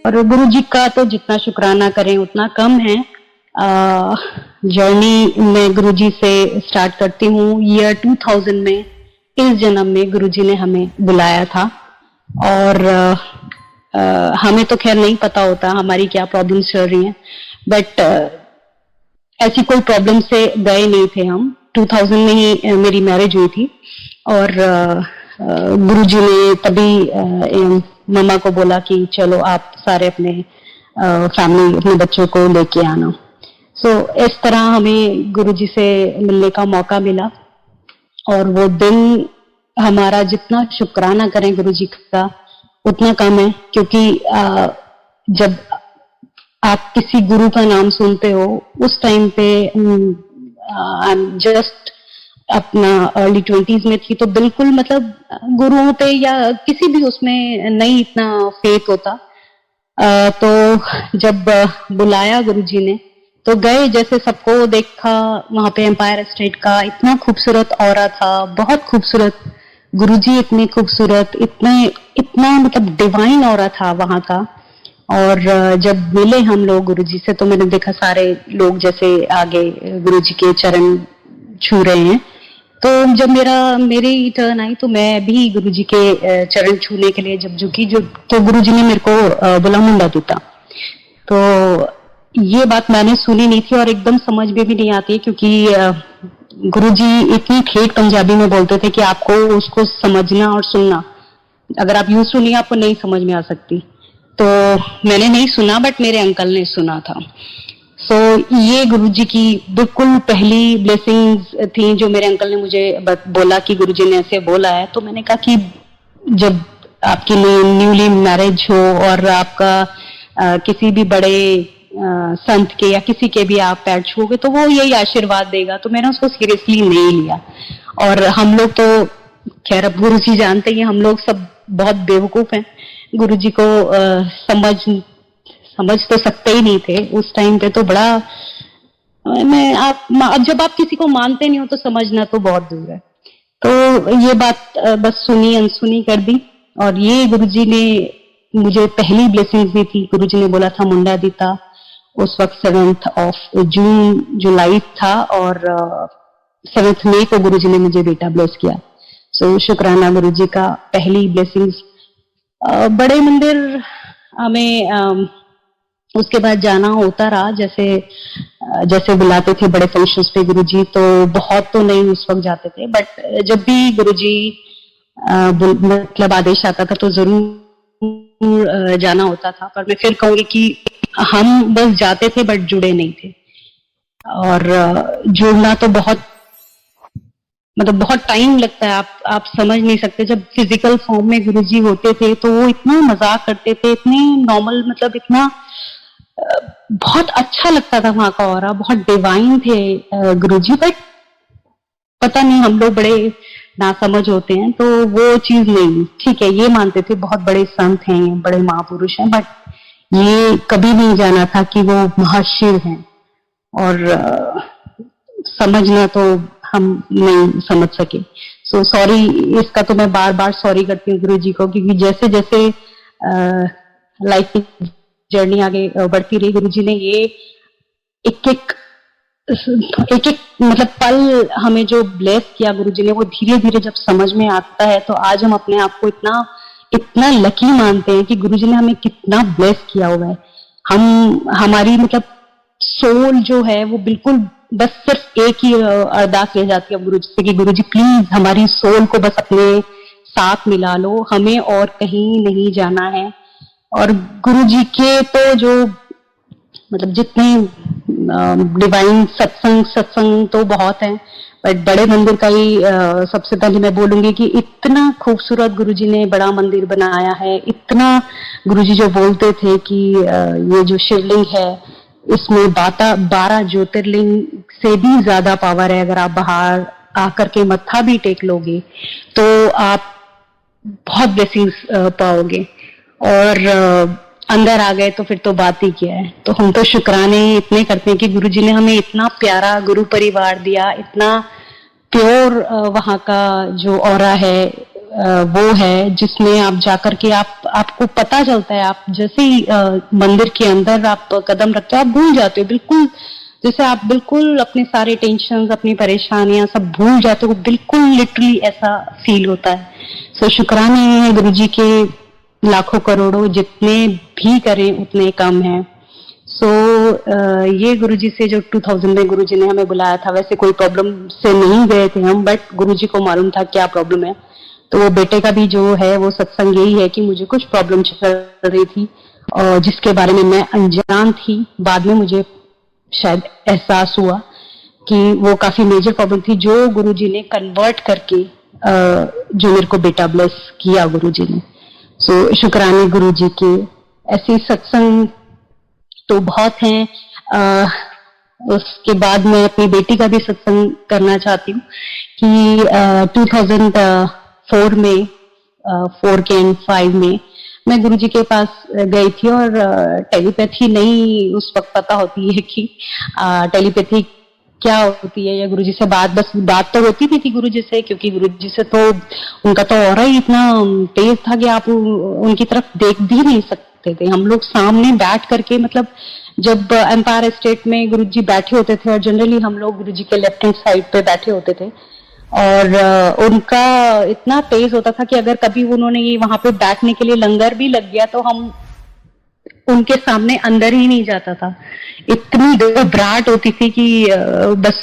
और गुरु जी का तो जितना शुक्राना करें उतना कम है। जर्नी मैं गुरु जी से स्टार्ट करती हूँ ईयर 2000 में। इस जन्म में गुरु जी ने हमें बुलाया था और हमें तो खैर नहीं पता होता हमारी क्या प्रॉब्लम्स चल रही हैं, बट ऐसी कोई प्रॉब्लम से गए नहीं थे हम। 2000 में ही मेरी मैरिज हुई थी और गुरुजी ने तभी मम्मा को बोला कि चलो आप सारे अपने फैमिली अपने बच्चों को लेके आना। सो इस तरह हमें गुरुजी से मिलने का मौका मिला और वो दिन हमारा जितना शुक्राना करें गुरुजी का उतना कम है, क्योंकि जब आप किसी गुरु का नाम सुनते हो उस टाइम पे जस्ट अपना अर्ली 20s में थी, तो बिल्कुल मतलब गुरुओं पे या किसी भी उसमें नहीं इतना फेथ होता। तो जब बुलाया गुरुजी ने तो गए, जैसे सबको देखा वहां पे एम्पायर स्टेट का इतना खूबसूरत ऑरा था, बहुत खूबसूरत। गुरुजी इतने खूबसूरत, इतना मतलब डिवाइन ऑरा था वहां का। और जब मिले हम लोग गुरुजी से तो मैंने देखा सारे लोग जैसे आगे गुरुजी के चरण छू रहे हैं। तो जब मेरी टर्न आई तो मैं भी गुरुजी के चरण छूने के लिए जब झुकी तो गुरुजी ने मेरे को बोला मुंडा दूता। तो ये बात मैंने सुनी नहीं थी और एकदम समझ में भी नहीं आती, क्योंकि गुरुजी इतनी ठेठ पंजाबी में बोलते थे कि आपको उसको समझना और सुनना, अगर आप यूं सुनिए आपको नहीं समझ में आ सकती। तो मैंने नहीं सुना बट मेरे अंकल ने सुना था। सो ये गुरुजी की बिल्कुल पहली ब्लेसिंग्स थी जो मेरे अंकल ने मुझे बोला कि गुरुजी ने ऐसे बोला है। तो मैंने कहा कि जब आपकी न्यूली मैरिज हो और आपका किसी भी बड़े संत के या किसी के भी आप पैर छूओगे तो वो यही आशीर्वाद देगा। तो मैंने उसको सीरियसली नहीं लिया। और हम लोग तो खैर अब गुरुजी जानते हैं हम लोग सब बहुत बेवकूफ हैं, गुरुजी को समझ तो सकते ही नहीं थे उस टाइम पे। तो बड़ा अब जब आप किसी को मानते नहीं हो तो समझना तो बहुत दूर है। तो ये बात बस सुनी अनसुनी कर दी। और ये गुरुजी ने मुझे पहली ब्लेसिंग दी थी। गुरुजी ने बोला था मुंडा दीता, उस वक्त 7 जुलाई था और 7 मई को गुरुजी ने मुझे बेटा ब्लेस किया। सो शुक्राना गुरुजी का। पहली ब्लेसिंग्स बड़े मंदिर हमें उसके बाद जाना होता रहा, जैसे बुलाते थे बड़े फंक्शंस पे गुरुजी, तो बहुत तो नहीं उस वक्त जाते थे, बट जब भी गुरुजी मतलब आदेश आता था तो जरूर जाना होता था। पर मैं फिर कहूंगी कि हम बस जाते थे बट जुड़े नहीं थे। और जुड़ना तो बहुत टाइम लगता है, आप समझ नहीं सकते। जब फिजिकल फॉर्म में गुरुजी होते थे तो वो इतना मजाक करते थे, इतने नॉर्मल, मतलब इतना बहुत अच्छा लगता था वहां का ऑरा, बहुत डिवाइन थे गुरुजी। बट पता नहीं हम लोग बड़े नासमझ होते हैं तो वो चीज नहीं। ठीक है, ये मानते थे बहुत बड़े संत हैं, बड़े महापुरुष हैं, बट ये कभी नहीं जाना था कि वो महाशिव हैं। और समझना तो हम नहीं समझ सके। सो सॉरी, इसका तो मैं बार बार सॉरी करती हूँ गुरुजी को, क्योंकि जैसे जैसे लाइफ की जर्नी आगे बढ़ती रही गुरुजी ने ये एक एक मतलब पल हमें जो ब्लेस किया गुरुजी ने, वो धीरे धीरे जब समझ में आता है तो आज हम अपने आप को इतना लकी मानते हैं कि गुरुजी ने हमें कितना ब्लेस किया हुआ है। हमारी मतलब सोल जो है वो बिल्कुल बस सिर्फ एक ही अरदास रह जाती है गुरुजी से कि गुरुजी प्लीज हमारी सोल को बस अपने साथ मिला लो, हमें और कहीं नहीं जाना है। और गुरुजी के तो जो मतलब जितने डिवाइन सत्संग तो बहुत है, बट बड़े मंदिर का ही सबसे पहले मैं बोलूंगी कि इतना खूबसूरत गुरुजी ने बड़ा मंदिर बनाया है। इतना गुरुजी जो बोलते थे कि ये जो शिवलिंग है इसमें 12 ज्योतिर्लिंग से भी ज्यादा पावर है। अगर आप बाहर आकर के मत्था भी टेक लोगे तो आप बहुत ब्लेसिंग्स पाओगे। और अंदर आ गए तो फिर तो बात ही क्या है। तो हम तो शुक्राने इतने करते हैं कि गुरुजी ने हमें इतना प्यारा गुरु परिवार दिया, इतना प्योर वहां का जो ऑरा है, वो है जिसमें आप जाकर के आपको पता चलता है, आप जैसे ही मंदिर के अंदर आप कदम रखते हो आप भूल जाते हो बिल्कुल, जैसे आप बिल्कुल अपने सारे टेंशन, अपनी परेशानियां सब भूल जाते हो, बिल्कुल लिटरली ऐसा फील होता है। सो शुक्राने हैं गुरु जी के, लाखों करोड़ों जितने भी करें उतने कम है। सो ये गुरुजी से जो 2000 में गुरुजी ने हमें बुलाया था, वैसे कोई प्रॉब्लम से नहीं गए थे हम, बट गुरुजी को मालूम था क्या प्रॉब्लम है। तो वो बेटे का भी जो है वो सत्संग यही है कि मुझे कुछ प्रॉब्लम चल रही थी और जिसके बारे में मैं अनजान थी। बाद में मुझे शायद एहसास हुआ कि वो काफी मेजर प्रॉब्लम थी जो गुरुजी ने कन्वर्ट करके जो मेरे को बेटा ब्लेस किया गुरुजी ने। सो शुक्राने गुरुजी के। ऐसे सत्संग तो बहुत हैं। उसके बाद मैं अपनी बेटी का भी सत्संग करना चाहती हूँ कि 2004 में 4 के एंड 5 में मैं गुरुजी के पास गई थी और टेलीपैथी नहीं उस वक्त पता होती है कि टेलीपैथी क्या होती है, या गुरुजी से बात तो होती भी थी गुरुजी से, क्योंकि गुरुजी से तो उनका तो ऑरा ही इतना तेज था कि आप उनकी तरफ देख भी नहीं सकते थे। हम लोग सामने बैठ करके, मतलब जब एम्पायर स्टेट में गुरुजी बैठे होते थे और जनरली हम लोग गुरुजी के लेफ्ट हैंड साइड पे बैठे होते थे और उनका इतना तेज होता था कि अगर कभी उन्होंने ये वहां पे बैठने के लिए लंगर भी लग गया तो हम उनके सामने अंदर ही नहीं जाता था। इतनी घबराहट होती थी कि बस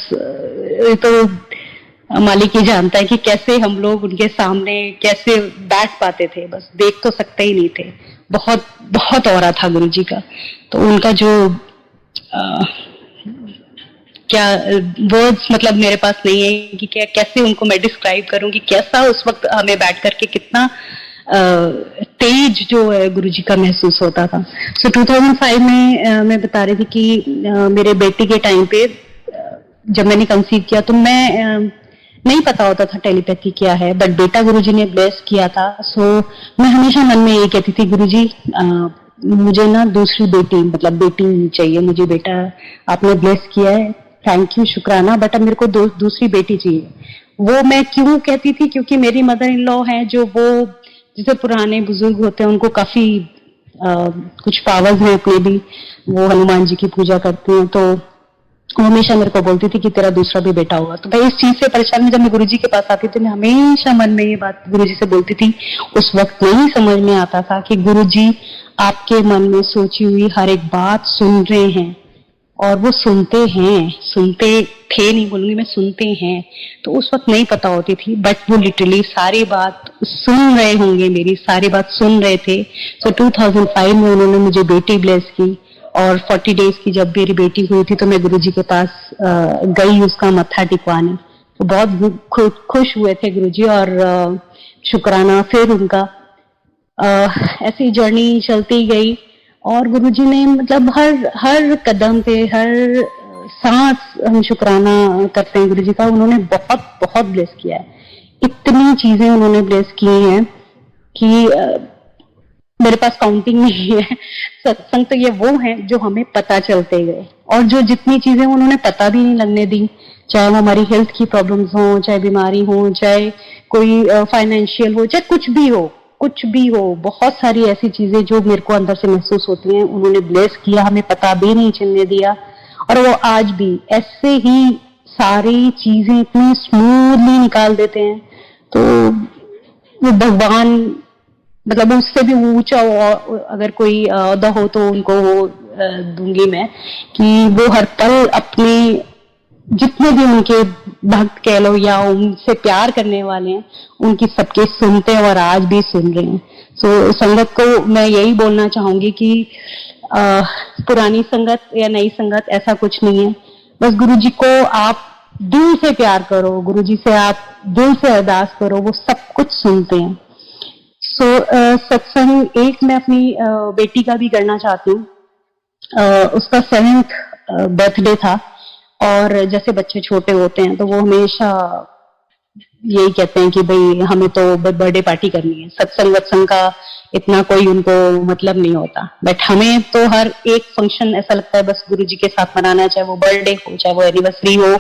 तो मालिक ही जानता है कि कैसे हम लोग उनके सामने कैसे बैठ पाते थे, बस देख तो सकते ही नहीं थे। बहुत बहुत औरा था गुरुजी का। तो उनका जो क्या वर्ड्स मतलब मेरे पास नहीं है कि क्या कैसे उनको मैं डिस्क्राइब करूं कि कैसा उस वक्त हमें बैठ करके कितना तेज जो है गुरुजी का महसूस होता था। सो 2005 में मैं बता रही थी कि मेरे बेटी के टाइम पे जब मैंने कंसीव किया तो मैं नहीं पता होता था टेलीपैथी क्या है, बट बेटा गुरुजी ने ब्लेस किया था। सो मैं हमेशा मन में ये कहती थी गुरुजी मुझे ना दूसरी बेटी, मतलब बेटी चाहिए मुझे, बेटा आपने ब्लेस किया है, थैंक यू शुक्राना, बट अब मेरे को दूसरी बेटी चाहिए। वो मैं क्यों कहती थी, क्योंकि मेरी मदर इन लॉ है जो वो जैसे पुराने बुजुर्ग होते हैं उनको काफी कुछ पावर्स हैं अपने भी, वो हनुमान जी की पूजा करती हैं, तो वो हमेशा मेरे को बोलती थी कि तेरा दूसरा भी बेटा होगा। तो भाई इस चीज से परेशान में जब मैं गुरुजी के पास आती थी मैं हमेशा मन में ये बात गुरुजी से बोलती थी। उस वक्त नहीं समझ में आता था कि गुरुजी आपके मन में सोची हुई हर एक बात सुन रहे हैं और वो सुनते हैं, सुनते थे नहीं बोलूंगी मैं, सुनते हैं। तो उस वक्त नहीं पता होती थी, बट वो लिटरली सारी बात सुन रहे होंगे, मेरी सारी बात सुन रहे थे। सो 2005 में उन्होंने मुझे बेटी ब्लेस की और 40 डेज की जब मेरी बेटी हुई थी तो मैं गुरुजी के पास गई उसका मत्था टिकवाने। तो बहुत खुश हुए थे गुरुजी और शुक्राना फिर उनका। ऐसी जर्नी चलती गई और गुरुजी ने मतलब हर कदम पे, हर सांस हम शुक्राना करते हैं गुरुजी का। उन्होंने बहुत बहुत ब्लेस किया है, इतनी चीजें उन्होंने ब्लेस की हैं कि मेरे पास काउंटिंग नहीं है। सत्संग तो ये वो हैं जो हमें पता चलते गए और जो जितनी चीजें उन्होंने पता भी नहीं लगने दी, चाहे वो हमारी हेल्थ की प्रॉब्लम्स हो, चाहे बीमारी हो, चाहे कोई फाइनेंशियल हो, चाहे कुछ भी हो, बहुत सारी ऐसी चीजें जो मेरे को अंदर से महसूस होती हैं उन्होंने ब्लेस किया, हमें पता भी नहीं चलने दिया। और वो आज भी ऐसे ही सारी चीजें इतनी स्मूथली निकाल देते हैं। तो वो भगवान मतलब उससे भी ऊंचा अगर कोई औहदा हो तो उनको वो दूंगी मैं कि वो हर पल अपने जितने भी उनके भक्त कह लो या उनसे प्यार करने वाले हैं उनकी सबके सुनते हैं और आज भी सुन रहे हैं। सो संगत को मैं यही बोलना चाहूंगी कि पुरानी संगत या नई संगत ऐसा कुछ नहीं है, बस गुरुजी को आप दिल से प्यार करो, गुरुजी से आप दिल से अरदास करो, वो सब कुछ सुनते हैं। सो सत्संग एक मैं अपनी बेटी का भी करना चाहती हूँ। उसका 7th बर्थडे था और जैसे बच्चे छोटे होते हैं तो वो हमेशा यही कहते हैं कि भाई हमें तो बर्थडे पार्टी करनी है, सत्संग वत्संग का इतना कोई उनको मतलब नहीं होता, बट हमें तो हर एक फंक्शन ऐसा लगता है बस गुरुजी के साथ मनाना, चाहे वो बर्थडे हो, चाहे वो एनिवर्सरी हो,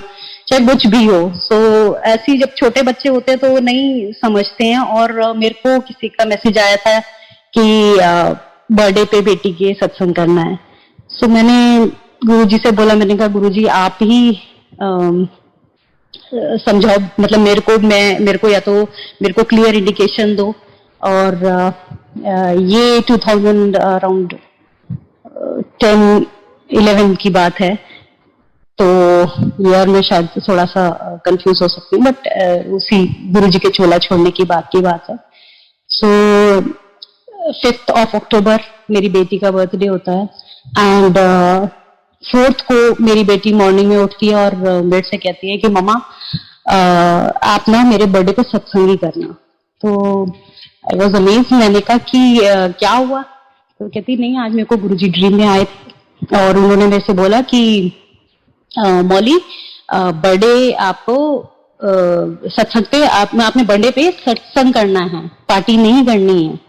चाहे कुछ भी हो। सो ऐसी जब छोटे बच्चे होते हैं तो वो नहीं समझते हैं। और मेरे को किसी का मैसेज आया था कि बर्थडे पे बेटी के सत्संग करना है। सो मैंने गुरुजी से बोला, मैंने कहा गुरुजी आप ही समझाओ, मतलब मेरे को या तो मेरे को क्लियर इंडिकेशन दो। और ये 2000 अराउंड 10-11 की बात है, तो ईयर में शायद थोड़ा सा कंफ्यूज हो सकती हूँ, बट उसी गुरुजी के चोला छोड़ने की बात है। सो 5th of October मेरी बेटी का बर्थडे होता है। एंड 4th को मेरी बेटी मॉर्निंग में उठती है और मेरे से कहती है कि मम्मा आप ना मेरे बर्थडे पे सत्संग ही करना। तो आई वॉज अमेज्ड। मैंने कहा कि क्या हुआ? तो कहती नहीं, आज मेरे को गुरुजी ड्रीम में आए थे और उन्होंने मेरे से बोला कि मौली बर्थडे आपको सत्संग पे आपने बर्थडे पे सत्संग करना है, पार्टी नहीं करनी है।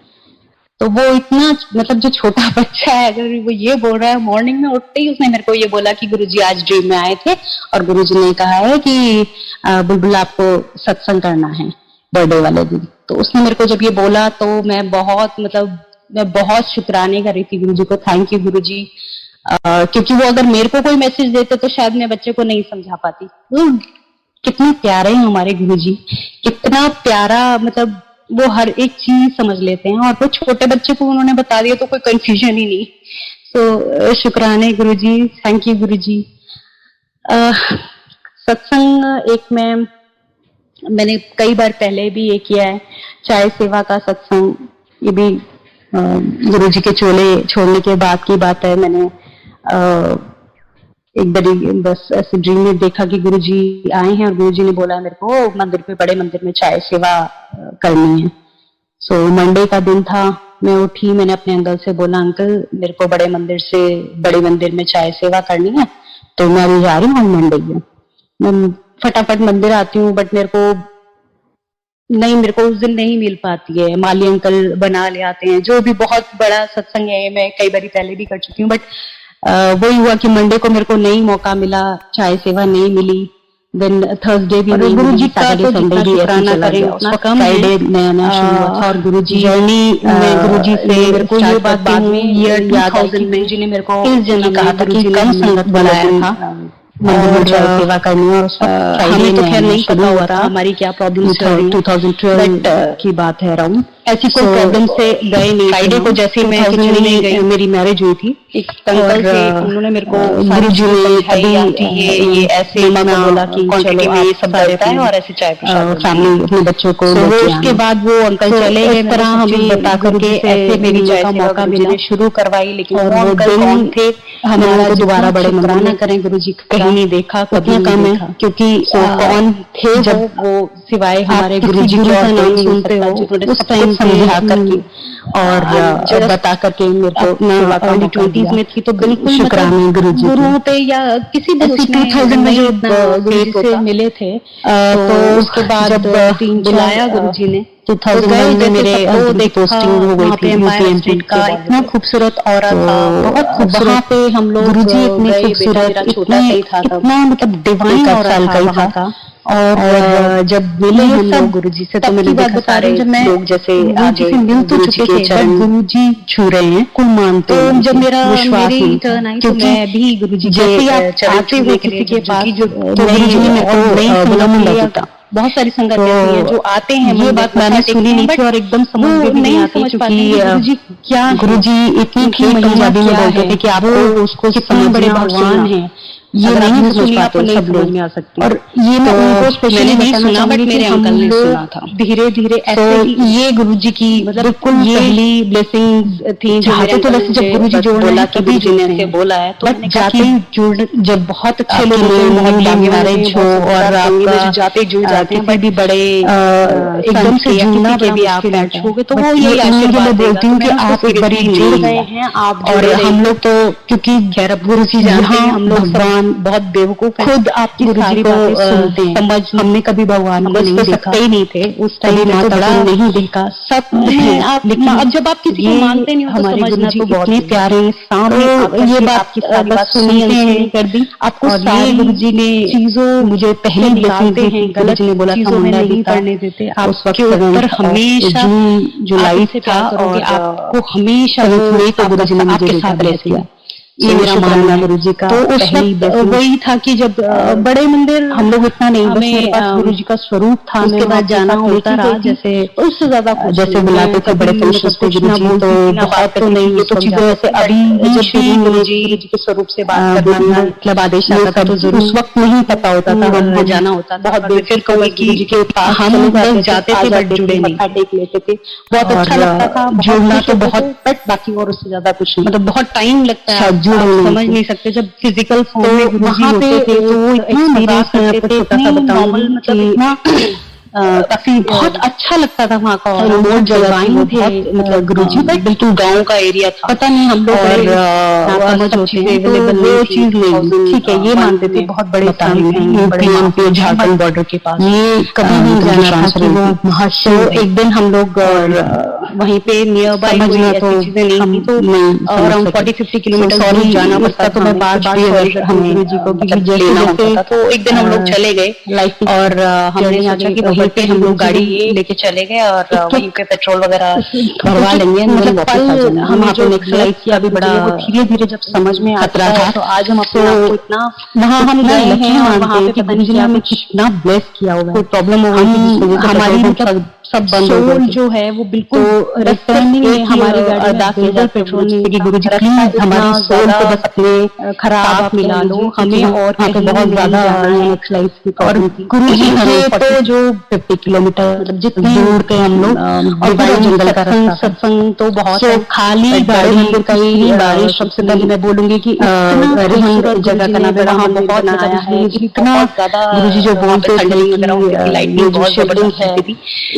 तो वो इतना, मतलब जो छोटा बच्चा है अगर वो ये बोल रहा है, मॉर्निंग में उठते ही उसने मेरे को ये बोला कि गुरुजी आज ड्रीम में आए थे और गुरुजी ने कहा है कि बुलबुल आपको सत्संग करना है बर्थडे वाले दिन। तो उसने मेरे को जब ये बोला तो मैं बहुत शुक्राने कर रही थी गुरुजी को। थैंक यू गुरुजी, क्योंकि वो अगर मेरे को कोई मैसेज देते तो शायद मैं बच्चे को नहीं समझा पाती। कितने प्यारे हैं हमारे गुरुजी, कितना प्यारा, मतलब वो हर एक चीज समझ लेते हैं और वो छोटे बच्चे को उन्होंने बता दिया तो कोई कंफ्यूजन ही नहीं। सो शुक्राने गुरुजी, थैंक यू गुरुजी। सत्संग एक मैंने कई बार पहले भी ये किया है, चाय सेवा का सत्संग। ये भी गुरुजी के चोले छोड़ने के बाद की बात है। मैंने एक बारी बस ऐसे ड्रीम में देखा कि गुरुजी आए हैं और गुरुजी ने बोला मेरे को मंदिर पे, बड़े मंदिर में चाय सेवा करनी है। सो मंडे का दिन था, मैं उठी, मैंने अपने अंकल से बोला अंकल मेरे को बड़े मंदिर में चाय सेवा करनी है, तो मैं अभी जा रही हूँ मंडे में। मैं फटाफट मंदिर आती हूँ, बट मेरे को उस दिन नहीं मिल पाती है। माली अंकल बना ले आते हैं, जो भी बहुत बड़ा सत्संग है, मैं कई बारी पहले भी कर चुकी हूँ, बट वही हुआ कि मंडे को मेरे को नहीं मौका मिला, चाय सेवा नहीं मिली। देन थर्सडे भी नहीं मिली, सैटरडे संडे भी ऐसे चला गया। फ्राइडे नया शुरू हुआ था और गुरुजी जर्नी में गुरुजी से मेरे को ये बात बाद में ईयर 2000 में गुरुजी ने मेरे को इस जन्म कहा था कि कम संगत बनाया था मंदिर में चाय सेवा करनी है। और हमें तो खैर नहीं पता हुआ था हमारी क्या प्रॉब्लम चल रही है। 2012 की बात है अराउंड। ऐसी कोई प्रॉब्लम से गए नहीं। फ्राइडे को जैसे मैं किचन में गई, मेरी मैरिज हुई थी, एक अंकल से उन्होंने मेरे को गुरुजी ने कभी ये ऐसे मम्मा बोला कि चलो ये सब रहता है और ऐसे चाय फैमिली अपने बच्चों को। उसके बाद वो अंकल चले गए, इस तरह हमें बता करके ऐसे मेरी चाय का मौका मिला, शुरू करवाई। लेकिन वो अंकल कौन थे, हमारा दोबारा बड़े मंगना करें गुरुजी कहीं नहीं देखा, कभी कम है, क्योंकि कौन थे जब वो सिवाय हमारे गुरुजी का नाम सुनते हो उस टाइम समझा करके और बता करके मेरे को अपना अर्ली 20s में थी। तो बिल्कुल शुक्राने गुरुजी गुरुओं पे या किसी भी 2000 में जो गुरुजी से मिले थे। तो उसके बाद जब बुलाया गुरुजी ने 2001 में मेरे पोस्टिंग हो गई थी यूपीएमसी का। इतना खूबसूरत औरा था, बहुत खूबसूरत। वहाँ पे हम लोग गुरुजी इतने खूबसूरत, इतना मतलब डिवाइन औरा था। और जब मिले हम लोग गुरुजी से तो मैंने देखा सारे लोग जैसे आज मिल तो चुके थे, गुरुजी छू रहे हैं, कोई मानते हैं। तो जब मेरी टर्न आई तो मैं भी गुरुजी जैसे आते हुए किसी के पास जो बहुत सारी संगत ऐसी है जो आते हैं, ये बात मैंने सुनी नहीं थी और एकदम समझ में नहीं आती, क्योंकि क्या गुरुजी इतनी पंजाबी में बोलते थे कि आपको उसको कितने बड़े भगवान है ये नहीं समझ पाते सब लोग में आ सकती। और ये मैं उनको स्पेशली नहीं सुना, बट मेरे अंकल ने सुना था। धीरे धीरे ऐसे ये गुरुजी की बिल्कुल पहली ब्लेसिंग्स थी। जाते तो वैसे जब गुरुजी जोड़ना कभी गुरुजी ने ऐसे बोला है, तो जाते जुड़ जब बहुत अच्छे लोग बहुत मैरिज हो और आप जाते जुड़ जाते हैं, बट भी बड़े एकदम से जुड़ना के भी आप बैठोगे तो वो ये आशीर्वाद बोलती हूँ कि आप एक बार जुड़ गए हैं आप। और हम लोग तो क्योंकि खैर गुरुजी जानते हैं हम लोग भगवान भगवान बहुत बेवकूफ है, खुद आपकी सारी बातें सुनते हैं। समझ हमने कभी भगवान को नहीं देखा ही नहीं थे उस टाइम में, तो बड़ा नहीं देखा सब है आप, लेकिन अब जब आप किसी को मानते नहीं हो तो समझना तो बहुत इतने प्यारे सामने ये बात आपकी सारी बात सुनिए कर दी आपको। सारे गुरुजी ने चीजों मुझे पहले निकालते हैं, गलत ने बोला चीजों में नहीं पढ़ने देते, उस वक्त पर हमेशा जुलाई से था और आपको हमेशा गुरुजी ने आपके साथ ब्लेस किया, ये मेरा मानना गुरुजी का। तो उस वक्त वही था कि जब बड़े मंदिर हम लोग इतना नहीं, बस मेरे पास गुरुजी का स्वरूप था, उसके बाद जाना होता रहा, जैसे उससे ज्यादा जैसे बुलाते थे बड़े फंक्शंस पे गुरुजी, तो बहुत तो नहीं, ये तो चीजें ऐसे अभी जब भी गुरुजी के स्वरूप से बात करना मतलब आदेश आता था तो उस वक्त नहीं पता होता था, जाना होता था बहुत। फिर कभी गुरुजी के पास हम लोग जाते थे बट जुड़े नहीं, टेक लेते थे, बहुत अच्छा लगता था, जुड़ना तो बहुत, बट बाकी और उससे ज्यादा कुछ नहीं, मतलब बहुत टाइम लगता है, समझ नहीं सकते जब फिजिकल फॉर्म में गुरुजी होते थे तो वो इतना मजाक करते थे, छोटा सा नॉर्मल मतलब इतना काफी बहुत अच्छा लगता था वहाँ का, और बहुत जवाइन थे, मतलब गुरुजी बिल्कुल गांव का एरिया था, पता नहीं हम लोग समझ होते हैं तो वो चीज नहीं, ठीक है ये मानते थे बहुत बड़े बड़े झारखंड बॉर्डर के पास, ये कभी नहीं जाना था कि वो महाशिव। एक दिन हम लोग वहीं पे नियर बाय ऐसी चीजें नहीं थी, तो अराउंड 40-50 किलोमीटर जाना पड़ता, तो मैं बार बार हमें गुरुजी को लेना होता था, तो एक दिन हम लोग चले गए लाइफ, और हमने सोचा कि वहीं पे हम लोग गाड़ी लेके चले गए और वहीं पे पेट्रोल वगैरह भरवा लेंगे, मतलब पल हमें जो नेक्स्ट किया भी बड़ा धीरे धीरे जब समझ में आता है, तो आज हम अपने आप को इतना वहाँ हम गए हैं और वहाँ पे गुरुजी ने हमें कितना ब्लेस किया हुआ है, कोई प्रॉब्लम हो गई हमारी मतलब सब बंद हो गया जो है वो बिल्कुल रस्ते में हमारी गाड़ी अदा किया पेट्रोल से कि गुरुजी प्लीज हमारी सोल को बस अपने खराब मिला लो, हमें और बहुत ज्यादा एक्सरसाइज की और गुरुजी के तो जो 50 किलोमीटर मतलब जितने दूर थे हम लोग, और जंगल का रास्ता, सत्संग तो बहुत खाली गाड़ी मंदिर का ही बारिश। सबसे पहले मैं बोलूंगी कि जगह का नाम वहाँ बहुत बनाया है, इतना गुरुजी जो बोलते थे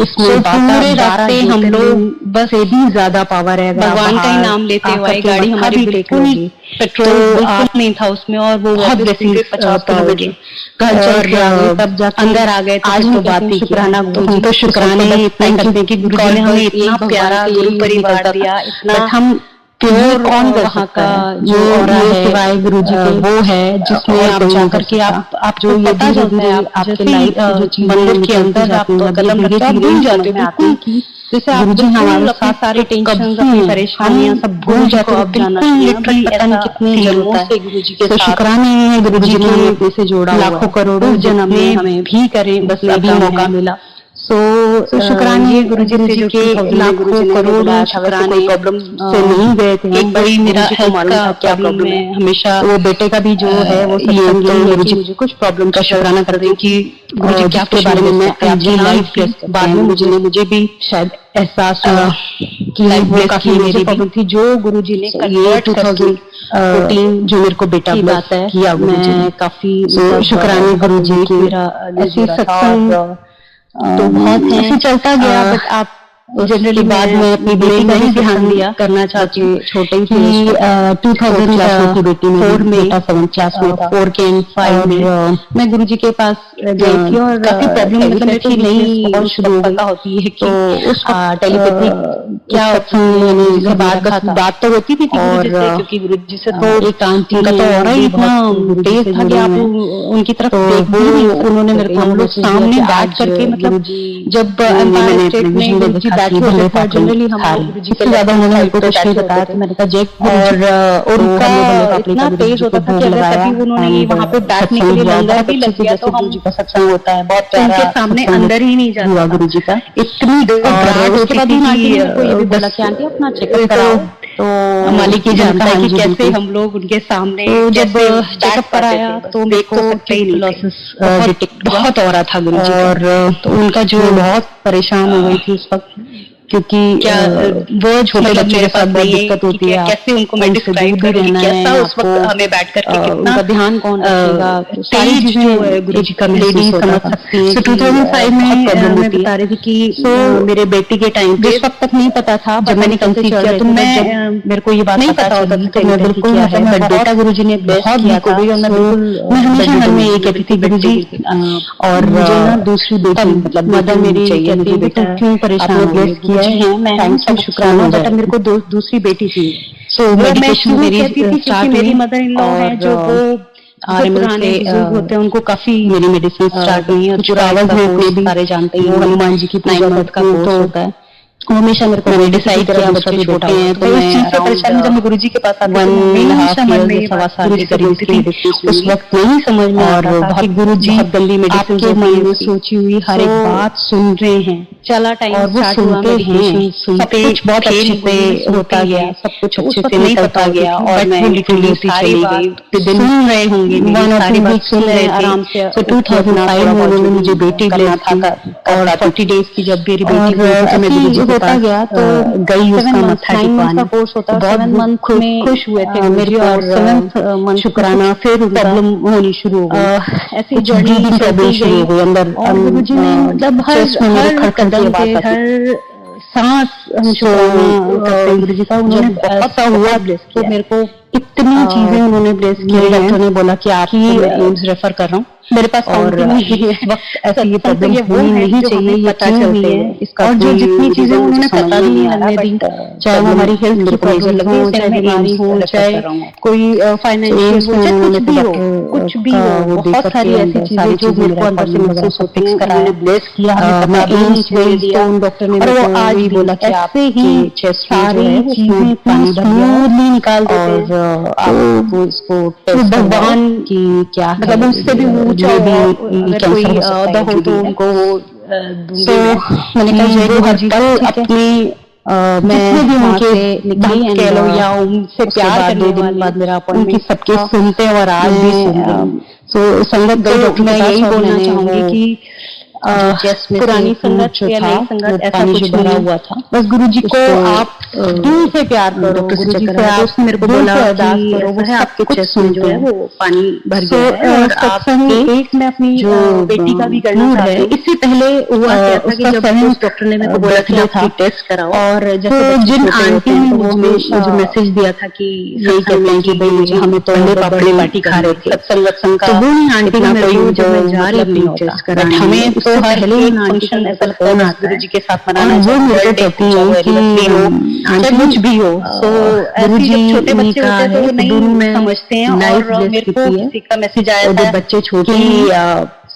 इसमें पूरे रास्ते हम लोग बस ये भी ज्यादा पावर है, भगवान का ही नाम लेते हुए गाड़ी हमारी बिल्कुल पेट्रोल नहीं था उसमें, और वो बहुत 50 किलोमीटर घर चल के तब जाके अंदर आ गए। आज तो बात ही शुक्राना, हम तो शुक्राने इतना करते हैं कि गुरुजी ने हमें इतना प्यारा गुरु परिवार दिया, इतना हम प्योर कौन वहाँ का जो है सिवाय गुरुजी के वो है जिसमें आप जाकर के आप जो ये पता चलता है आपके लाइफ जो चीज मंदिर के अंदर आप कदम रखते हैं भूल जाते हो कि जैसे आप गुरुजी हमारे साथ सारे टेंशन अपनी परेशानियां सब भूल जाते हो, बिल्कुल लिटरली पता नहीं कितनी जन्मों से गुरुजी के साथ शुक्राने हैं गुरुजी ने हमें अपने से जोड़ा, लाखों करोड़ों जन्म में हमें भी करें बस अभी मौका मिला। सो शुक्राने गुरुजी के लाखों करोड़ों शुक्राने, प्रॉब्लम से नहीं गए थे, एक बड़ी मेरा हेल्थ का क्या प्रॉब्लम है, हमेशा वो बेटे का भी जो है वो सत्संग के गुरुजी मुझे कुछ प्रॉब्लम का शुक्राना कर दें कि गुरुजी क्या के बारे में मैं अपनी लाइफ बाद में मुझे भी शायद एहसास हुआ कि वो काफी मेरी प्रॉब्लम थी जो गुरुजी ने कन्वर्ट 2014 जो मेरे को बेटा बात है किया, मैं काफी शुक्राने गुरुजी की। मेरा ऐसी सत्संग तो बहुत ऐसे चलता गया, बट आप जनरली बाद में अपनी बेटी का ही ध्यान दिया करना चाहती हूँ, छोटे ही 2000 की बेटी में 7th क्लास में 4 के एंड 5 में मैं गुरुजी के पास गई थी, और काफी प्रॉब्लम मतलब थी नहीं, बहुत शुरू पता होती है कि उस टेलीपैथी क्या बात तो होती थी और क्योंकि गुरुजी से तो एक आंटी का तो और ही इतना तेज था कि आप उनकी तरफ देख भी नहीं, उन्होंने मेरे को हम लोग सामने बैठ करके मतलब जब एम्पायर स्टेट में गुरुजी बैठे होते थे जनरली हम गुरुजी से ज्यादा उन्होंने मेरे को कुछ नहीं बताया, तो मैंने कहा जय, और उनका इतना तेज होता था कि अगर कभी उन्होंने वहाँ पे बैठने के लिए लंगर भी लग गया तो गुरुजी का सत्संग होता है बहुत प्यारा, उनके सामने अंदर ही नहीं जाता गुरुजी का, इतनी उसके बाद ये बोला कि आंटी अपना चेकअप कराओ, तो मालिक ही जानता है कि कैसे हम लोग उनके सामने जब चेकअप कराया तो मेरे को लॉसेस बहुत हो रहा था गुरुजी, और तो उनका जो बहुत परेशान हो गई थी उस वक्त, क्योंकि क्या वो छोटे बच्चों के साथ बहुत दिक्कत होती है, कैसे उनको मैं डिस्क्राइब करूं कि कैसा उस वक्त हमें बैठ करके कितना उनका ध्यान कौन रखेगा, सारी चीजें जो है गुरुजी का लेडी समझ सकती है। 2005 में मैं बता रही थी कि मेरे बेटी के टाइम पे जिस वक्त तक नहीं पता था, जब मैंने कंसीव किया तो मैं मेरे को ये बात नहीं पता होता था, तो मैं बिल्कुल मतलब बेटा गुरुजी ने बहुत किया था, मैं हमेशा मन में ये कहती थी गुरुजी, और मुझे ना दूसरी बेटी मतलब मदर मेरी कहती है बेटा क्यों परेशान हो, है मैं शुक्राना, बट अब मेरे को दूसरी बेटी थी। तो मेडिटेशन मेरी स्टार्ट, मेरी मदर इन लॉ है जो वो पुराने बुजुर्ग होते हैं, उनको काफी मेरी मेडिसिन स्टार्ट हुई है। पुरावज में अपने भी सारे जानते हैं, हनुमान जी की पूजा का कोर्स होता है, हमेशा मेरे को मैंने डिसाइड किया बच्चे छोटे हैं तो मैं इस चीज से परेशान, जब मैं गुरुजी के पास आती हूँ सवा साल के करीब थी, उस वक्त नहीं समझ में और बहुत गुरुजी गंदी मेडिसिन जो मन में सोची हुई हर एक बात सुन रहे हैं, चला टाइम और वो सुनते हैं, सब कुछ बहुत अच्छे से होता गया, सब कुछ अच्छे से निकलता गया और मैं लिटरली सारी बात सुन रहे होंगे, सारी बात सुन रहे आराम से। तो 2005 में उन्होंने मुझे बेटी ब्लेस की और 40 डेज की जब मेरी बेटी हुई होता गया तो गई उसका मत्था टिकवाने, बहुत मंथ में खुश हुए थे मेरी, और 7th मंथ शुक्राना फिर प्रॉब्लम होनी शुरू हो गई, ऐसी जर्नी प्रॉब्लम शुरू हो गई अंदर। गुरुजी ने मतलब हर कदम पे हर सांस हम शुक्राना करते हैं गुरुजी का, उन्होंने बहुत सा हुआ ब्लेस किया, तो मेरे को इतनी चीजें उन्होंने ब्लेस की। डॉक्टर ने बोला कि आप एम्स रेफर कर रहा हूँ, मेरे पास और इस वक्त ऐसी ये प्रॉब्लम होनी नहीं चाहिए, ये क्यों हुई है इसका, और जो जितनी चीजें उन्होंने पता भी नहीं लगने दी, चाहे वो हमारी हेल्थ की प्रॉब्लम हो, चाहे बीमारी हो, चाहे कोई फाइनेंशियल हो, चाहे कुछ भी हो, बहुत सारी ऐसी चीजें जो मेरे को अंदर से महसूस होती है, उन्होंने ब्लेस किया, मैं एम्स गई तो उन डॉक्टर ने मेरे को आज भी बोला कि ऐसे ही सारी चीजें इतनी स्मूथली निकाल देते हैं, आपको इसको भगवान की क्या मतलब उससे भी जो भी अगर कोई औदा हो तो उनको वो मैंने कहा अपनी मैं भी उनके निकली कह लो या उनसे प्यार करने दिन बाद मेरा उनकी सबके सुनते हैं और आज भी सुन रहे हैं। तो संगत गई, मैं यही बोलना चाहूंगी कि पुरानी संगत या नई संगत ऐसा कुछ भरा हुआ था, बस गुरुजी को आप दिल से प्यार करो, गुरुजी से आप, उसने मेरे को बोला अरदास करो, वो है आपके चेस्ट में जो है वो पानी भर गया है, और आप एक मैं अपनी जो बेटी का भी करना चाहती हूँ। इससे पहले हुआ क्या था कि जब डॉक्टर ने मेरे को बोला कि आप टेस्ट कराओ, और जैसे जिन आंटी ने मुझे जो मैसेज दिया था कि सही कहते हैं कि भाई हमें तो पापड़ी बाटी खा रहे थे सत्संग का, तो वो आंटी ने मेरे को जब मैं जा रही थी टेस्ट कराने, हमें तो हर फंक्शन ऐसा लगता है गुरुजी के साथ मनाना, वो मेरे को कहती है कि आंटी कुछ भी हो, तो गुरुजी छोटे बच्चे होते हैं तो वो नहीं समझते हैं, और मेरे को किसी का मैसेज आया था बच्चे छोटे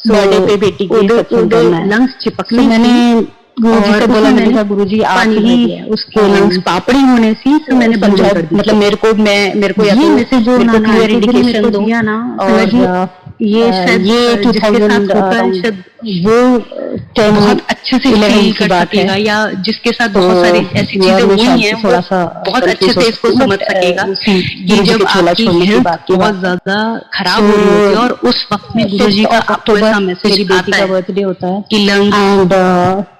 बर्थडे पे बेटी की लंग्स चिपकने, मैंने गुरुजी से बोला, मैंने कहा गुरुजी आप ही उसके लंग्स पापड़ी होने सी, तो मैंने समझा मतलब मेरे को ये मैसेज जो क्लियर इंडिकेशन दिया ना, और ये 2000 वो बहुत अच्छे से फील कर सकेगा, या जिसके साथ बहुत सारी ऐसी चीजें हुई हैं थोड़ा सा बहुत अच्छे से इसको समझ सकेगा कि जब आपकी हेल्थ बहुत ज्यादा खराब हो रही होती है, और उस वक्त में गुरुजी का आपको ऐसा मैसेज आता है, बर्थडे होता है कि लंग्स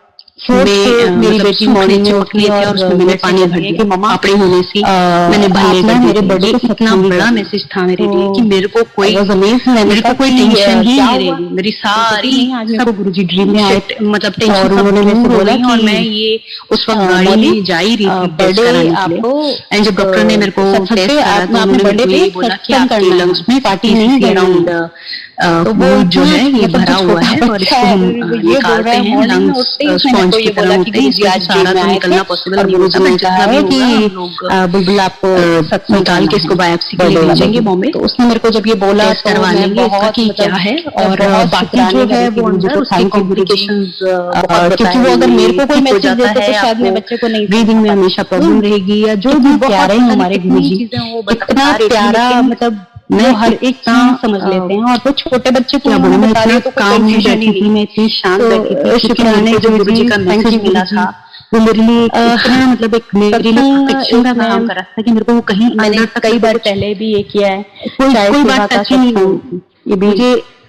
मेरी बेटी मॉर्निंग में उठ गई थी और उसमें मैंने पानी भर दिया कि मम्मा पापड़ी होने से मैंने भरने कर मेरे बर्थडे को इतना बड़ा मैसेज था मेरे लिए कि मेरे को कोई टेंशन ही नहीं रहेगी, मेरी सारी सब गुरुजी ड्रीम में आए, मतलब टेंशन उन्होंने मेरे से बोला, और मैं ये उस वक्त गाड़ी में जा ही रही थी टेस्ट कराने के लिए, एंड जब डॉक्टर ने मेरे को टेस्ट करा तो उन्होंने मेरे को ये बोला कि आपके लंग्स में 40 cc अराउंड तो वो जो है ये भरा हुआ है, और इसको हम निकालते हैं, लंग्स स्पॉन्ज की तरह होते हैं, इसमें सारा तो निकलना पॉसिबल नहीं होता, बट जितना भी होगा बुलबुल आपको निकाल के इसको बायोप्सी के लिए भेजेंगे बॉम्बे। तो उसने मेरे को जब ये बोला करवा लेंगे इसका कि क्या है, और बाकी जो है वो अंदर उसकी कॉम्प्लिकेशंस, क्योंकि वो अगर मेरे को कोई मैसेज देता है तो शायद मैं बच्चे को नहीं, ब्रीदिंग में हमेशा प्रॉब्लम रहेगी, या जो भी प्यारे हैं हमारे गुरुजी, इतना प्यारा मतलब मैं हर एक चीज समझ लेते हैं, और वो छोटे बच्चे को बता रहे तो काम में बैठी थी, मैं इतनी शांत बैठी थी, शुक्राने जो गुरुजी का मैसेज मिला था वो मेरे लिए इतना मतलब एक मेरे लिए प्रोटेक्शन का काम कर रहा था कि मेरे को वो कहीं अंदर तक, कई बार पहले भी ये किया है, कोई बात टच ही नहीं हुई, ये मुझे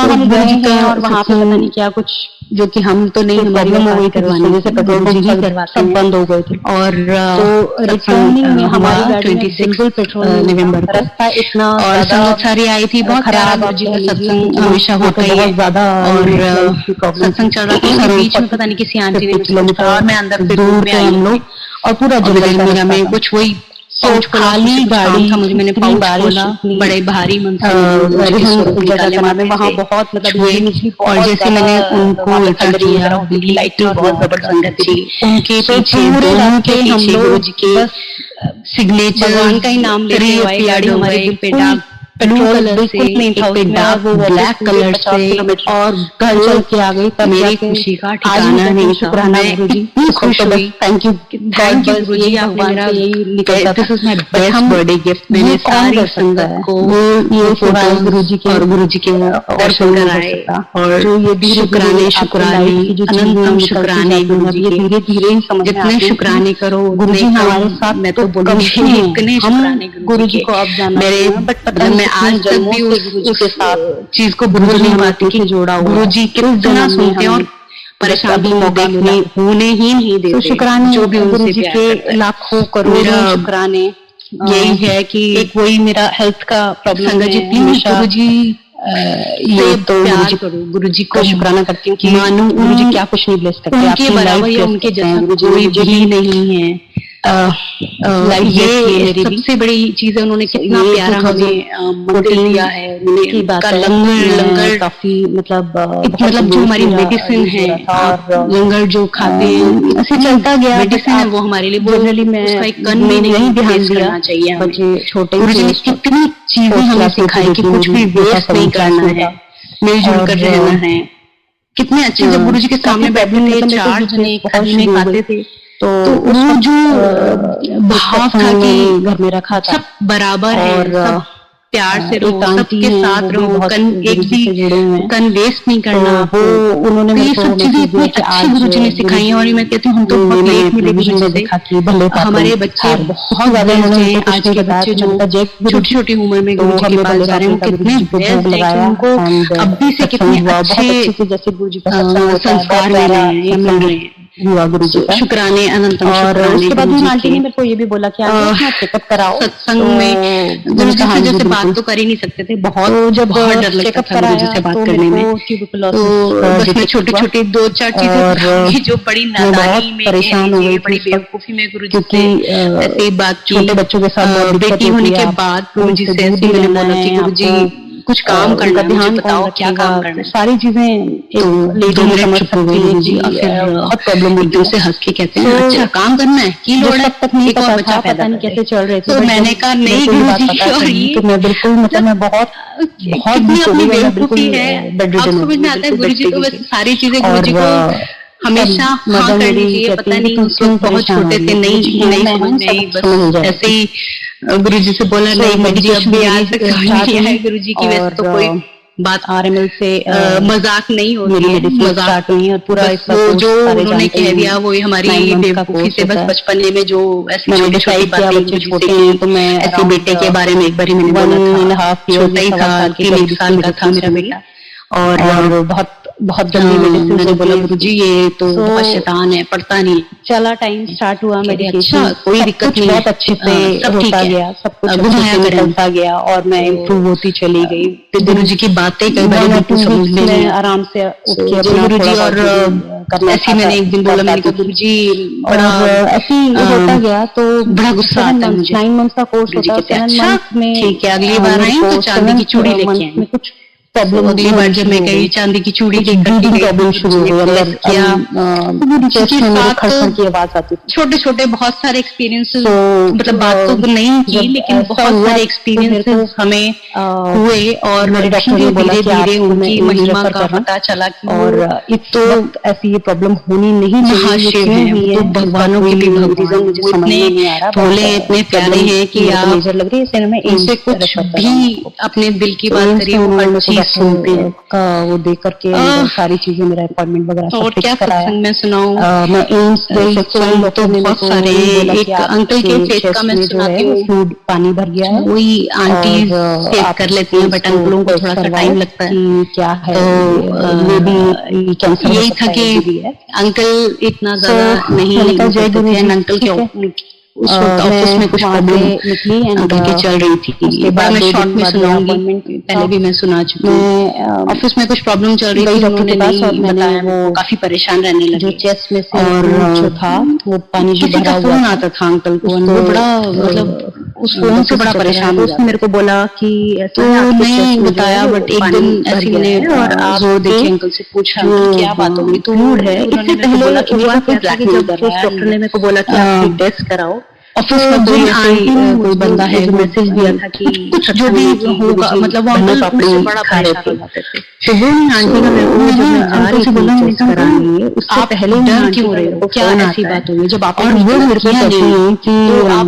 वहाँ तो हम गुरु गए जी का हैं और वहाँ पे पता नहीं क्या कुछ जो कि हम तो नहीं, हमारी प्रॉब्लम हो गई बात थी, करवाने जिसकी वजह से पेट्रोल गुरु जी पंप ही सब करवाते सब हैं। बंद हो गए थे। और तो रिटर्निंग में हमारी हुआ गाड़ी में 26 बिल्कुल पेट्रोल नहीं था। नवंबर को, रास्ता इतना और ज्यादा संगत सारी आई थी, बहुत प्यारा खराब गुरु आप जी कह का लीजिए, सत्संग क्योंकि हमेशा वहाँ पे होता ही बहुत है। ज्यादा और लैंडस्लाइड की प्रॉब्लम सत्संग चल रहा था, उसके अराउंड बीच में पता नहीं किसी आंटी ने 50 कुछ कहा और मैं अंदर किलोमीटर फिर दूर में थे आई हम थी लोग, और पूरा और जंगल विलेज का मेरा रास्ता में था। कुछ वही पाउच खाली गाड़ी था मुझे, मैंने इतनी पाउच बारिश, खोला, इतनी बड़े भारी मन से जगह जगह में वहाँ बहुत मतलब बिजली और जैसे मैंने उनको इकट्ठा किया, बिजली लाइटिंग बहुत जबरदस्त अच्छी, उनके तो पीछे पूरे दोनों रास्ते के हम पीछे लोग गुरुजी के बस सिग्नेचर भगवान का ही नाम लेते हुए गाड़ी हमारी बिल्कुल पेट्रोल कलर बिल्कुल से, नहीं था एक पे उसमें, डार्क और वो ब्लैक कलर से, और घर चल के आ गई, तब मेरी जाके खुशी का आज ठिकाना भी नहीं था। शुक्राना मैं गुरुजी, इतनी खुश हुई, थैंक यू गुरुजी, आपने भगवान मेरा से यही निकलता this is my But best हम बर्थडे गिफ्ट। मैंने ये कौन सारी कर सकता संगत है? को ये सिवाय फोटोज गुरुजी के और गुरुजी के और दर्शन कोई नहीं कर कराए, सकता। और जो ये धीरे शुक्राने धीरे शुक्राने की जो चीजें अनंतम निकलती शुक्राने जाती हैं, गुरुजी ये के, धीरे धीरे ही समझ में जितने आती है। शुक्राने करो गुरुजी उतने हमारे कम। साथ मैं तो कम बोलूंगी ही हैं। इतने हम शुक्राने गुरुजी के को अब जाना मेरे, नहीं है, बट पता मतलब नहीं मैं कितने आज तक जन्मों भी से उस गुरुजी के साथ चीज को भूल नहीं पाती कि जोड़ा हुआ है। गुरुजी कितना जन्म में सुनते हैं और हमें परेशान अभी को मौका देखने मिला। होने ही नहीं तो देते, शुक्राने जो भी उनसे गुरुजी प्यार के करता है। लाखों करोड़ों मेरा शुक्राने। यही है कि एक वही मेरा हेल्थ का प्रॉब्लम संगत है, जितनी हमेशा गुरुजी ये से तो प्यार गुरुजी करो, गुरुजी को को शुक्राना करती हूँ कि मानो, गुरुजी क्या कुछ नहीं ब्लेस करते, उनके आपकी बराबर लाइफ या ब्लेस उनके करते हैं जैसा गुरुजी, कोई मुझे भी नहीं है। लाइफ ब्लेस की है ये मेरी भी। सबसे बड़ी चीज है, उन्होंने कितना ये प्यारा हमें मंदिर दिया है, की बात का है। लंगर काफी मतलब मतलब जो हमारी मेडिसिन है, आप लंगर जो खाते हैं ऐसे चलता गया, मेडिसिन है, वो हमारे लिए वो जनरली मैं उसका एक कण भी नहीं ध्यान waste दिया, करना चाहिए हमें। बच्चे छोटे गुरुजी ने कितनी चीजें हमें सिखाई कि कुछ भी वेस्ट नहीं करना है, मिलजुल कर रहना है। कितने अच्छे, जब गुरुजी के सामने बैठे थे, 4 जने खाली में खाते थे, तो वो जो भाव था कि घर में रखा था, सब बराबर है, सब प्यार से रहो, सबके साथ रहो, एक भी कन वेस्ट नहीं करना। वो उन्होंने ये सब चीजें इतनी अच्छी गुरुजी ने सिखाई हैं, और मैं कहती हूँ हम तो बहुत लेट मिले गुरुजी से। हमारे बच्चे बहुत ज्यादा हैं, आज के बच्चे जो छोटी छोटी उम्र में गुरुजी के पास जा रहे हैं, वो कितने व्यस्त हैं कि उनको अभी से कितने अच्छे जैसे गुरुजी का संस्कार मिल रहे हैं, ये मिल रहे हैं। हुआ गुरुजी का। शुक्राने अनंतम और शुक्राने उसके बाद गुरुजी आंटी के। ने मेरे को ये भी बोला कि आप चेकअप कराओ सत्संग में गुरुजी से जैसे बात तो कर ही नहीं सकते थे, बहुत जब बहुत डर लगता था गुरुजी से बात करने में। तो बस मैं छोटी छोटी 2-4 चीजें जो बड़ी नादानी में परेशान हो गई, बड़ी बेवकूफी में गुरुजी से ऐसे बात की। छोटे बच्चों के साथ बेटी होने के बाद गुरुजी से ऐसे मैंने बोला कि गुरुजी कुछ काम करना, ध्यान बताओ क्या काम करना है। सारी चीजें तो 2 मिनट चुप हो गई गुरुजी, और फिर बहुत प्रॉब्लम एकदम से हंस के कहते हैं, अच्छा काम करना है की लोड़ है, तक नहीं एक और बच्चा पता पैदा नहीं कैसे चल रहे थे। तो मैंने कहा नहीं गुरुजी, और ये मैं बिल्कुल मतलब मैं बहुत कितनी अपनी बेवकूफी है। अब समझ में आता है गुरुजी को बस सारी चीजें गुरुजी को हमेशा हाँ करनी चाहिए। पता नहीं उस वक्त बहुत छोटे थे, नहीं समझ में आई, बस ऐसे ही गुरुजी से बोला नहीं गुरुजी अब भी आज तक समझ नहीं आया गुरुजी की। वैसे तो कोई बात RML से मजाक नहीं होती है, मजाक नहीं, और पूरा वो जो उन्होंने कह दिया वो हमारी बेवकूफी से, बस बचपने में जो ऐसी छोटी छोटी बातें छोटे हैं, तो मैं ऐसे बेटे के बारे में एक बार ही मैंने बोला था, छोटा ही था, 3 साल का था मेरा बेटा, और बहुत जल्दी मैंने बोला गुरुजी ये तो बहुत शैतान है, पढ़ता नहीं। चला टाइम स्टार्ट हुआ मेडिकेशन, अच्छा, कोई दिक्कत नहीं, बहुत अच्छे से होता गया, सब कुछ निकलता गया, और मैं इम्प्रूव होती चली गई। गुरुजी की बातें कई बार समझने में आराम से उठ के गुरुजी, और ऐसे मैंने एक दिन बोला, मैंने कहा गुरुजी बड़ा ऐसे होता गया, तो बड़ा गुस्सा आता है मुझे। 9 मंथ्स का कोर्स होता है, 7 मंथ्स में ठीक है, अगली बार आई तो चांदी की चूड़ी लेके आई। कुछ प्रॉब्लम, अगली बार जब मैं गई चांदी की चूड़ी प्रॉब्लम शुरू हो गई, की आवाज आती थी। छोटे छोटे बहुत सारे एक्सपीरियंसेस, मतलब बात तो नहीं की, लेकिन बहुत सारे एक्सपीरियंसेस हमें हुए, और धीरे धीरे उनकी महिमा का पता चला कि और तो ऐसी ये प्रॉब्लम होनी नहीं चाहिए। तो भगवानों के भी भगवान मुझे समझ में नहीं आ रहा, भोले इतने प्यारे हैं कि आप मेजर लग रही है, मैं इनसे कुछ भी अपने दिल की बात करिए, वो हर चीज सुनते हैं का वो देख करके सारी चीजें, मेरा अपॉइंटमेंट वगैरह और क्या सत्संग में सुनाऊं। मैं एम्स गई, तो बहुत सारे, एक अंकल के फेस का मैं सुनाती हूँ, फूड पानी भर गया है, वही आंटी सेव कर लेती हैं, बट अंकलों को थोड़ा सा टाइम लगता है। क्या है तो यही था कि अंकल इतना ज्यादा नहीं, अंकल के उस वक्त ऑफिस में कुछ प्रॉब्लम निकली एंड करके चल रही थी। उसके बाद मैं 2 शॉर्ट दिन में बाद सुनाऊंगी, अपॉइंटमेंट पहले भी मैं सुना चुकी हूँ। मैं ऑफिस में कुछ प्रॉब्लम चल रही गई थी, डॉक्टर उन्होंने के पास नहीं और मैंने बताया, वो वो काफी परेशान रहने जो लगे। चेस्ट में से और जो था वो पानी जो किसी भरा का हुआ फोन था आता था अंकल को, उसको, वो बड़ा मतलब उस फोन से बड़ा परेशान हो उसने जाते मेरे को बोला कि तो नहीं बताया, बट एक दिन ऐसे मैंने और आप जोर देखे अंकल से पूछा जो कि क्या बात होगी, तो फ्लूइड है उन्होंने इससे मेरे को पहले बोला कि हुआ मेरे को क्या था कि ब्लैकमेल जब कर उस रहा डॉक्टर है। ने मेरे को बोला कि आप टेस्ट कराओ, ऑफिस में कोई ऐसे आंटी ने कोई बंदा है, जो वो मैसेज दिया था कि जो भी होगा, मतलब वो अंकल उससे बड़ा खा रहे परेशान हो थे। जाते थे। तो वो आंटी का मेरे को मैंने जब मैं जा अंकल रही से थी बोला, मैंने टेस्ट कहा कराने, उससे आप पहले डर आंटी क्यों का रहे मेरे हो, को क्या फोन ऐसी आता है बात हुई जब आपने और कुछ वो गलत मेरे को किया कहती नहीं है कि तो आप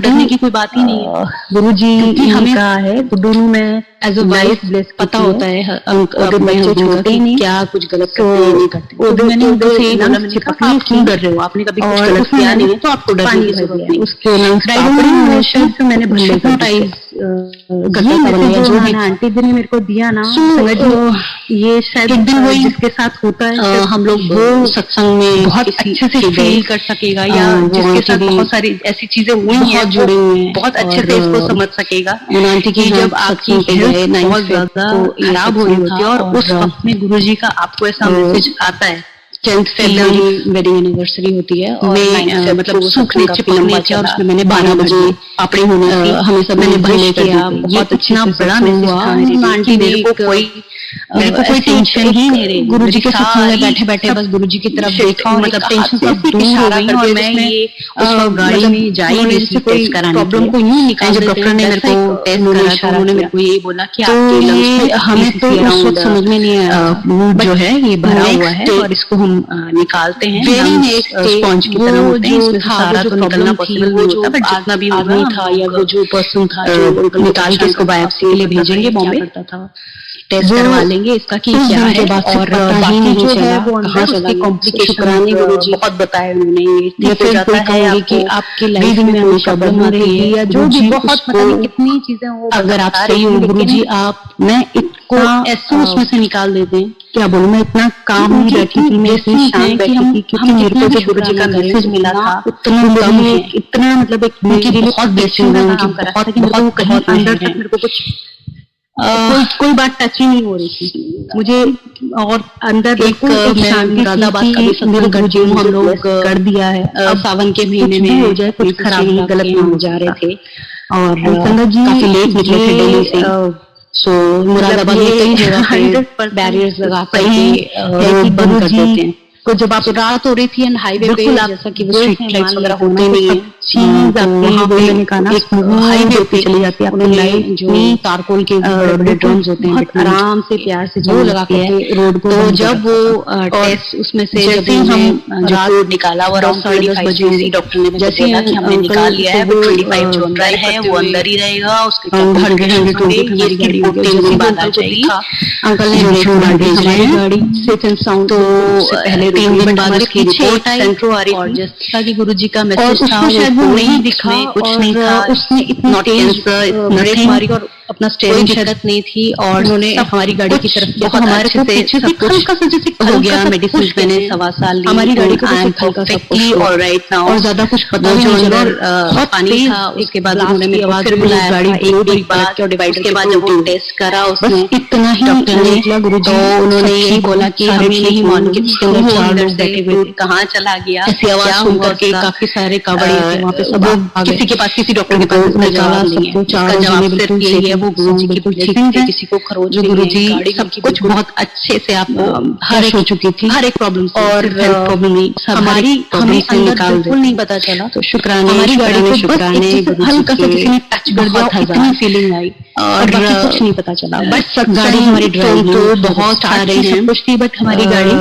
डरने की कोई बात ही नहीं है। गुरुजी क्योंकि ने हमें कहा है गुड्डू में एज अ वाइफ पता होता है और अपने बच्चे हस्बैंड का छोटे कि नहीं, क्या कुछ गलत करते हैं नहीं करते। तो मैंने उनको से यही बोला, मैंने कहा आप क्यों डर रहे हो, आपने कभी कुछ गलत किया नहीं है तो आपको डरने की जरूरत नहीं। उसके से मैंने भल्ले जो आंटी ने मेरे को दिया ना, संगत जी ये शायद एक दिन वही जिसके साथ होता है हम लोग वो सत्संग में बहुत अच्छे से फील कर सकेगा, या जिसके साथ बहुत सारी ऐसी चीजें हुई हैं, जुड़े हुए हैं, बहुत अच्छे से इसको समझ सकेगा कि जब आपकी हेल्थ बहुत ज्यादा खराब हो रही होती है और उस वक्त में गुरुजी का आपको ऐसा मैसेज आता है। 10th फरवरी वेडिंग एनिवर्सरी होती है और मतलब सूखने चिपकने के, और उसमें मैंने 12 बजे पापड़ी होने थी, हमें सब मैंने भले किया, बहुत इतना बड़ा मैसेज था मेरे लिए कि मेरे को कोई टेंशन ही नहीं रही। गुरुजी के सत्संग में बैठे बैठे बस गुरुजी की तरफ देखा और मतलब टेंशन सब दूर हो गई, और मैं ये उस वक्त गाड़ी में जा ही रही थी टेस्ट कराने, प्रॉब्लम को यूं निकाल देते। डॉक्टर ने मेरे को टेस्ट करा तो उन्होंने मेरे को यही बोला कि आपके लंग्स में हमें तो उस वक्त समझ में नहीं आया जो है ये भरा हुआ है और इसको हम निकालते हैं, स्पॉन्ज की तरह होते हैं, इसमें सारा तो निकलना पॉसिबल नहीं होता, बट जितना भी आदमी था या वो जो पर्सन था जो निकाल के इसको बायोप्सी के लिए भेजेंगे बॉम्बे, टेस्ट करवा लेंगे इसका कि क्या है, और बाकी जो है वो कहाँ उसके कॉम्प्लिकेशन बहुत बताए उन्होंने। ये फिर जाता है कि आपकी लाइफ में कोई प्रॉब्लम आ रही है या जो भी बहुत पता नहीं कितनी चीजें हो, अगर आप सही हो गुरुजी, आप मैं इसको ऐसे उसमें से निकाल देते हैं। क्या बोलूं, मैं इतना काम नहीं बैठी थी, मैं इतनी शांत बैठी थी क्योंकि मेरे को जो गुरुजी का मैसेज मिला था उतना कम है, इतना मतलब एक उनकी बहुत ब्लेसिंग है, उनकी बहुत कहीं अंदर तक मेरे को कुछ कोई बात टच ही नहीं हो रही थी मुझे, और अंदर एक मुरादाबाद का भी सत्संग करती हूँ, हम लोग कर दिया है सावन के महीने में हो जाए कुछ खराब गलत ना हो जा रहे थे, और संगत जी काफी लेट निकले थे दिल्ली से। सो मुरादाबाद में कई जगह पे बैरियर्स लगा करके रोड बंद कर देते हैं। तो जब आप रात हो रही थी एंड हाईवे पे जैसा कि वो स्ट्रीट लाइट्स वगैरह होते नहीं है, वहाँ पे एक हाईवे पे चली जाती है अपनी लाइट जो तारकोल के बड़े ड्रम्स होते हैं, आराम से प्यार से वो लगा के रोड को। तो जब वो टेस्ट उसमें से जब हम रात निकाला और 10:30 बजे डॉक्टर ने जैसे कि हमने निकाल लिया है, 25 जो अंदर है वो अंदर ही रहेगा, उसके 100 ये इसकी रिपोर्ट 3 दिन बाद आ जाएगी। अंकल ने भेज रहे हैं गाड़ी सेफ एंड साउंड, तो पहले 3 दिन बाद उसकी रिपोर्ट आई और जैसा कि गुरुजी का मैसेज था वो नहीं दिखा, कुछ नहीं था, उसने इतना तेज ब्रेक मारी और अपना स्टीयरिंग शरत नहीं थी, और उन्होंने हमारी गाड़ी की तरफ बहुत हमारे को पीछे से हल्का सा जैसे हो गया। मेडिसिन मैंने 1.25 साल ली, हमारी गाड़ी को परफेक्टली और राइट नाउ, और ज्यादा कुछ पता नहीं चला, बहुत पानी था। उसके बाद उन्होंने मेरे को फिर बुलाया गाड़ी एक बार के डिवाइडर के बाद जब वो टेस्ट करा उसने इतना ही डॉक्टर ने गुरुजी, तो उन्होंने यही बोला कि हमें नहीं मालूम कि अंदर से कहाँ चला गया, ऐसी आवाज सुन करके काफी सारे कावड़िए थे वहाँ पे, सब किसी के पास किसी डॉक्टर के पास इसका जवाब नहीं है, इसका जवाब सिर्फ यही है वो गुरुजी की ब्लेसिंग है। किसी को खरोच गुरुजी सब कुछ बहुत अच्छे से आपको हर हो चुकी थी, हर एक प्रॉब्लम और प्रॉब्लम नहीं, हमारी हमें अंदर बिल्कुल नहीं पता चला। तो शुक्राने हमारी गाड़ी को शुक्राने हल्का सा किसी ने टच कर दिया, इतनी फीलिंग आई और बाकी कुछ नहीं पता चला। बट गाड़ी हमारी ड्राइविंग तो बहुत सारे हैं, कुछ थी बट हमारी गाड़ी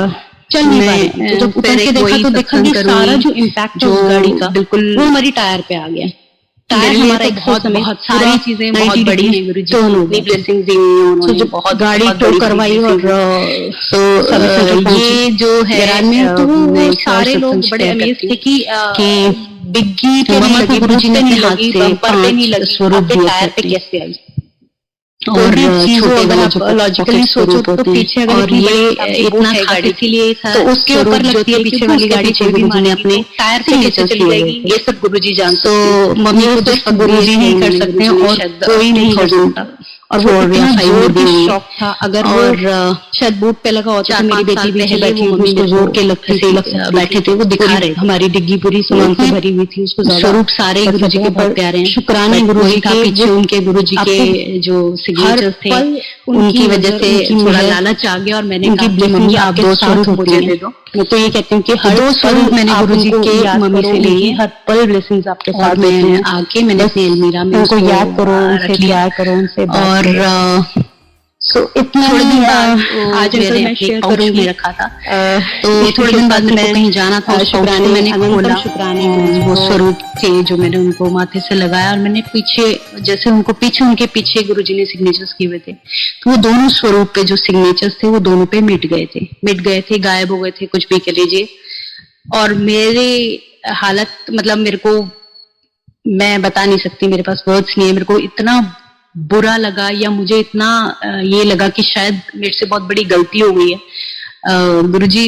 चल नहीं पा रही। तो जब ऊपर के देखा तो देखा कि सारा जो इम्पैक्ट जो गाड़ी का बिल्कुल वो हमारी टायर पे आ गया। टायर हमारा बहुत सारी चीजें बहुत बड़ी हैं गुरुजी, इतनी ब्लेसिंग्स दी हुई हैं उन्होंने, बहुत गाड़ी टो करवाई और तो ये जो है तो सारे लोग बड़े अमेज थे कि बिग्गी पे नहीं लगी, गुरुजी ने हाथ से बम्पर पे नहीं लगी, आपके टायर पे कैसे आई। और छोटे वाले जो लॉजिकली सोचो तो पीछे अगर और ये इतना खास इसीलिए था, तो उसके ऊपर लगती है पीछे वाली गाड़ी, कोई भी गुरुजी ने अपने टायर से नीचे चली जाएगी, ये सब गुरुजी जानते हैं। तो मम्मी को सिर्फ गुरुजी नहीं कर सकते हैं और कोई नहीं कर सकता। और वो इतना जोर की शॉक था, अगर और शायद बूट पे लगा होता तो मेरी बेटी पीछे बैठी हुई उसको जोर के लगते से बैठे थे, वो दिखा रहे, हमारी डिग्गी पूरी सामान से भरी हुई थी, उसको स्वरूप सारे गुरुजी के बहुत प्यारे हैं। शुक्राने गुरुजी का पीछे उनके गुरुजी के जो सिग्नेचर्स थे उनकी वजह से थोड़ा लालच आ गया और मैंने उनकी ब्लेसिंग आप दो स्वरूप मुझे दे दो। मैं तो ये कहती हूँ कि हर दो स्वरूप मैंने गुरुजी के मम्मी से लिए, हर पल ब्लेसिंग्स आपके साथ मैं आके मैंने अपनी अलमीरा में उनको याद करो, उनसे प्यार करो, उनसे और तो इतना थोड़े दिन बाद आज मैं शेयर करूंगी में रखा था, तो थोड़े दिन बाद मैं कहीं जाना था, शुक्राने मैंने खोला, शुक्राने वो स्वरूप थे जो मैंने उनको माथे से लगाया और मैंने पीछे जैसे उनके पीछे गुरुजी ने सिग्नेचर्स किए हुए थे, तो वो दोनों स्वरूप पे जो सिग्नेचर्स थे वो दोनों पे मिट गए थे, गायब हो गए थे, कुछ भी कह लीजिए। और मेरे हालत मतलब मेरे को मैं बता नहीं सकती, मेरे पास वर्ड्स नहीं है, मेरे को इतना बुरा लगा या मुझे इतना ये लगा कि शायद मेरे से बहुत बड़ी गलती हो गई है। गुरुजी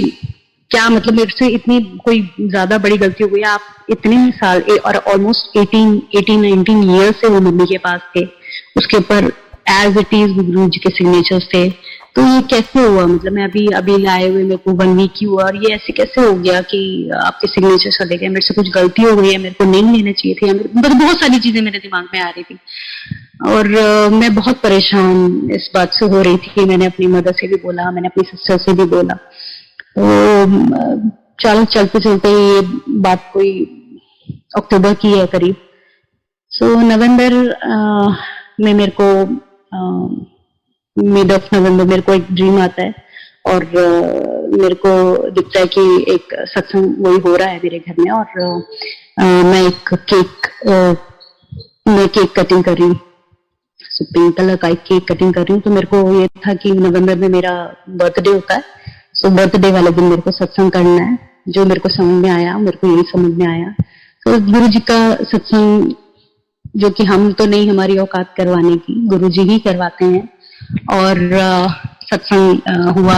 क्या मतलब मेरे से इतनी कोई ज्यादा बड़ी गलती हो गई है, आप इतने साल और ऑलमोस्ट 18-19 ईयर्स से वो मम्मी के पास थे, उसके ऊपर एज इट इज गुरुजी के सिग्नेचर्स थे, तो ये कैसे हुआ? मतलब मैं अभी लाए हुए मेरे को 1 वीक ही हुआ और ये ऐसे कैसे हो गया कि आपके सिग्नेचर चले गए? मेरे से कुछ गलती हो गई है, मेरे को नहीं लेना चाहिए थे, मतलब बहुत सारी चीजें मेरे दिमाग में आ रही थी और मैं बहुत परेशान इस बात से हो रही थी। मैंने अपनी मदर से भी बोला, मैंने अपनी सिस्टर से भी बोला, तो चलते चलते ये बात कोई अक्टूबर की है करीब, सो नवंबर में मेरे को मिड ऑफ नवंबर मेरे को एक ड्रीम आता है और मेरे को दिखता है कि एक सत्संग वही हो रहा है मेरे घर में और मैं केक कटिंग कर रही हूँ, पिंक कलर का एक केक कटिंग कर रही हूँ। तो मेरे को ये था कि नवंबर में मेरा बर्थडे होता है, सो बर्थडे वाले दिन मेरे को सत्संग करना है। जो मेरे को समझ में आया, मेरे को यही समझ में आया, तो गुरु जी का सत्संग जो कि हम तो नहीं, हमारी औकात करवाने की, गुरु जी ही करवाते हैं। और सत्संग हुआ